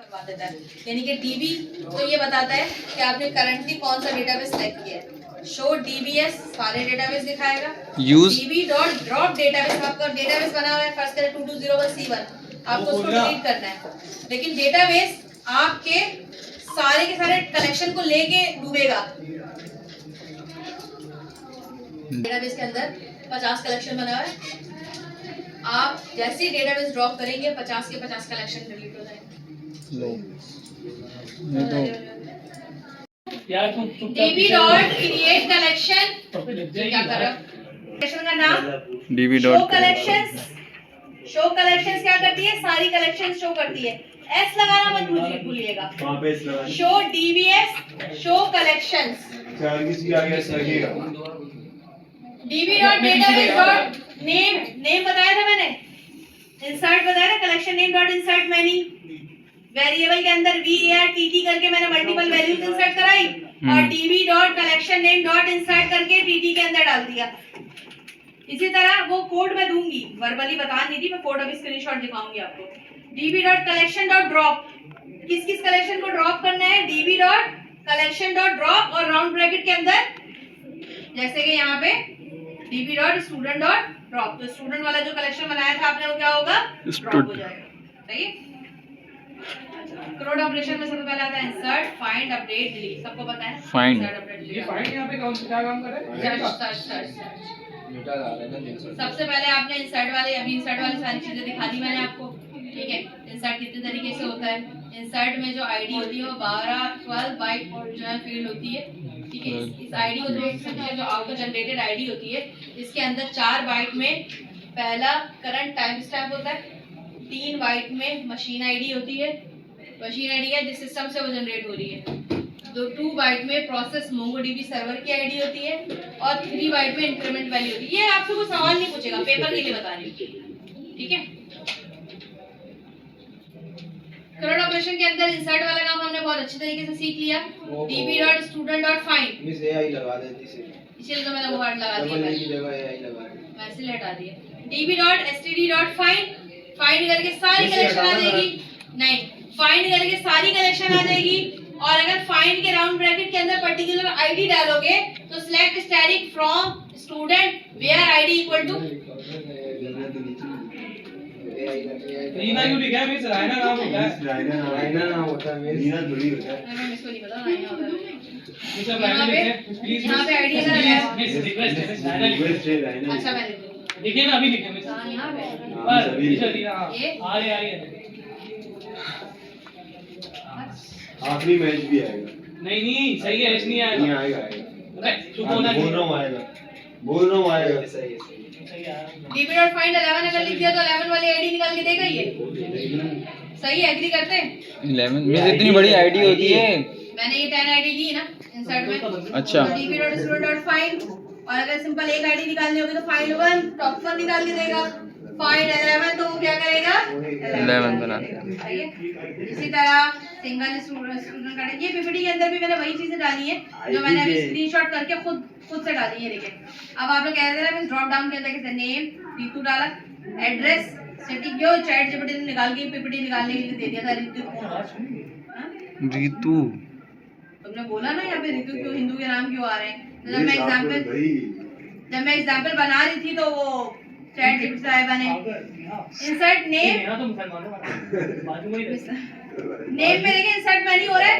बनवा देता है। यानी कि डीबी तो ये बताता है कि आपने करंटली कौन सा डेटाबेस सेलेक्ट किया है। शो डीबीएस सारे डेटाबेस दिखाएगा। Use dB dot drop database, आपका डेटाबेस बना हुआ है फर्स्ट करें 2201C1, आपको उसको डिलीट करना है। लेकिन डेटाबेस आपके सारे के सारे कलेक्शन को लेके डूबेगा। डेटाबेस के अंदर 50 कलेक्शन बना हुआ है, आप जैसे ही डेटाबेस ड्रॉप करेंगे 50 के 50 कलेक्शन डिलीट हो जाएंगे। डीबी डॉट क्रिएट कलेक्शन, क्या कर रहा कलेक्शन का नाम dB dot collections. Show collections क्या करती है, सारी कलेक्शंस शो करती है। एस लगाना मत भूलिएगा, show DBS show collections. DB dot database dot name बताया था मैंने, इंसर्ट बताया था, collection name dot insert many variable के अंदर VARTT करके मैंने मल्टीपल वैल्यूज इंसर्ट कराई और dB dot collection name dot insert करके TT के अंदर डाल दिया। इसी तरह वो कोड मैं दूंगी, वर्बली बता नहीं थी, मैं कोड अभी स्क्रीनशॉट दिखाऊंगी आपको। DB dot collection dot drop, किस किस कलेक्शन को ड्रॉप करना है, dB dot collection dot drop और राउंड ब्रैकेट के अंदर जैसे कि यहाँ पे dB dot student dot drop, तो स्टूडेंट वाला जो कलेक्शन बनाया था आपने वो क्या होगा, ड्रॉप हो जाएगा। सही है। क्रोड ऑपरेशन में सबसे पहले आता है इंसर्ट, फाइंड, अपडेट, डिलीट, सबको पता है फाइंड। ये फाइंड यहाँ पे कौन सा काम कर रहा है, सर्च। सबसे पहले आपने इंसर्ट वाले, अभी इंसर्ट वाली सारी चीजें दिखा दी मैंने आपको, ठीक है। इंसर्ट कितने तरीके से होता है, इंसर्ट में जो आईडी होती है वो 12 बाइट जो है फील्ड होती है, ठीक है। इस आईडी को जो ऑटो जनरेटेड आईडी होती है, इसके अंदर 4 बाइट में पहला करंट टाइम स्टैम्प होता है, 3 बाइट में मशीन आईडी होती है, मशीन आईडी है जिस सिस्टम से वो जनरेट हो रही है, 2 बाइट में प्रोसेस मोंगोडीबी सर्वर की आईडी होती है और 3 बाइट में इंक्रीमेंट वैल्यू होती है। ये आपसे कोई सवाल नहीं पूछेगा, पेपर के लिए बता रही हूँ, ठीक है। क्रोड ऑपरेशन के अंदर इंसर्ट वाला काम हमने बहुत अच्छे तरीके से सीख लिया। DB dot student dot find, miss AI लगा देती से, इसलिए तो मैंने वो वर्ड लगा दिया, डबल की जगह एआई लगा दी, मैं इसलिए हटा दिया। DB dot STD dot find, find करके सारी कलेक्शन आ जाएगी, नहीं फाइंड करके सारी कलेक्शन आ जाएगी। और अगर फाइंड के राउंड ब्रैकेट के अंदर पर्टिकुलर आईडी डालोगे तो select static from student where ID equal to Reena क्यों लिखा है, मिस रायना नाम होता है, रायना नाम होता है, रीना थोड़ी होता है, मैं इसको नहीं पता, रायना होता है। मिस रायना लिखे प्लीज, यहां पे आईडी अगर है मिस रिक्वेस्ट है, रिक्वेस्ट है रायना। अच्छा मैंने लिखे ना, अभी लिखे मिस, हां यहां पे पर ये आ रही है। आखिरी मैच भी आएगा, नहीं सही है, इसलिए आएगा, नहीं आएगा, चुप होना, बोल रहा हूं आएगा, सही है। डीबी डॉट फाइंड 11 अगर लिख दिया तो 11 वाली आईडी निकाल के देगा ये, सही है, एग्री करते हैं। 11 में इतनी बड़ी आईडी होती है, मैंने ये 10 आईडी ली ना इंसर्ट में, अच्छा। DB dot student dot find, और अगर सिंपल एक आईडी निकालनी होगी तो फाइंड 1 टॉप 1 निकाल के देगा, फाइंड 11 तो वो क्या करेगा 11 बना देगा, सही है। इसी तरह सिंगल स्टूडेंट का ये पीपीटी के अंदर भी मैंने वही चीजें डाली है जो मैंने अभी स्क्रीनशॉट करके खुद से डाली है। देखिए अब आप लोग कह रहे हैं ड्रॉप डाउन के अंदर कैसे नेम रीतू डाला, एड्रेस सिटी जो चैट जीपीटी ने निकाल के पीपीटी निकालने के लिए दे दिया था, रीतू तुमने बोला ना यहाँ पे रीतू क्यों, हिंदू के नाम क्यों आ रहे हैं। तो जब मैं एग्जाम्पल बना रही थी तो वो चैट जीपीटी साहिबा ने इंसर्ट नेम नेम में देखिए इंसर्ट मैनी हो रहा है।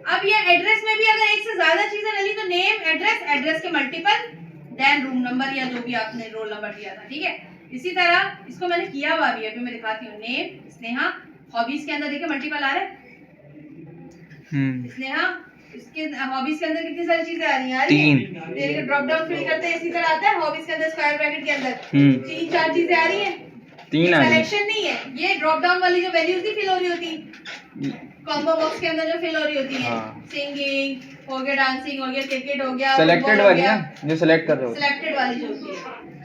अब ये एड्रेस में भी अगर एक से ज्यादा चीजें डली तो नेम एड्रेस के मल्टीपल देन रूम नंबर या जो भी आपने रोल नंबर दिया था, ठीक है। इसी तरह इसको मैंने किया हुआ भी, अभी मैं दिखाती हूँ। नेम स्नेहा, हॉबीज के अंदर देखिए मल्टीपल आ रहा है, स्नेहा इसके हॉबीज के अंदर कितनी सारी चीजें आ रही हैं, 3 ड्रॉप डाउन फिल करते हैं, इसी तरह आता है हॉबीज के अंदर स्क्वायर ब्रैकेट के अंदर 3-4 चीजें आ रही हैं, 3 कलेक्शन नहीं है, ये ड्रॉप डाउन वाली जो वैल्यूज नहीं फिल हो रही होती कॉम्बो बॉक्स के अंदर जो फिल हो रही होती है, सिंगिंग हो गया, डांसिंग हो गया, क्रिकेट हो गया, सिलेक्टेड वाली ना जो सिलेक्ट कर रहे हो, सिलेक्टेड वाली जो होती है,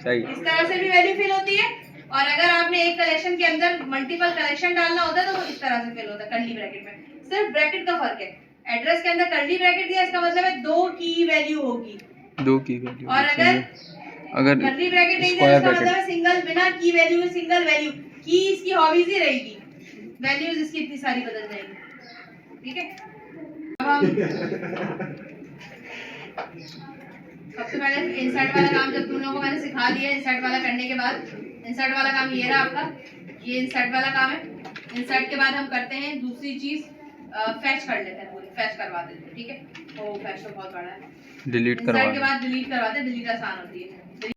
सही। इस तरह से भी वैल्यू फिल होती है। और अगर आपने एक कलेक्शन के अंदर मल्टीपल कलेक्शन डालना होता है तो इस तरह से फिल होता है कर्ली ब्रैकेट में, सिर्फ ब्रैकेट का फर्क है। एड्रेस के अंदर कर्ली ब्रैकेट दिया, इसका मतलब है 2 की वैल्यू होगी, 2 की वैल्यू, और अगर कर्ली ब्रैकेट नहीं दिया इसका मतलब है सिंगल, बिना की वैल्यू में सिंगल वैल्यू की इसकी हॉबीज ही रहेगी, वैल्यूज इसकी इतनी सारी बदल जाएगी। ठीक है। अब हम सबसे पहले इंसर्ट वाला काम जब तुम लोगों को मैंने सिखा दिया, इंसर्ट वाला करने के बाद इंसर्ट वाला काम ये रहा आपका, ये इंसर्ट वाला काम है। इंसर्ट के बाद हम करते हैं दूसरी चीज, फैच कर लेते हैं, पूरी फैच करवा देते हैं, ठीक है। वो फैच तो बहुत बड़ा है, डिलीट इंसर्ट के बाद डिलीट करवाते हैं, डिलीट आसान होती है।